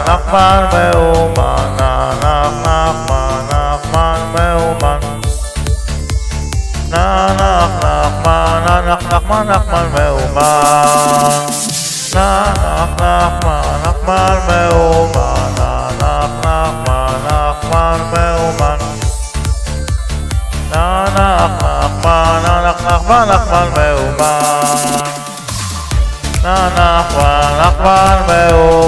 נחמן מאומן, נחמן מאומן, נחמן מאומן, נחמן מאומן, נחמן מאומן, נחמן מאומן, נחמן מאומן, נחמן מאומן, נחמן מאומן, נחמן מאומן.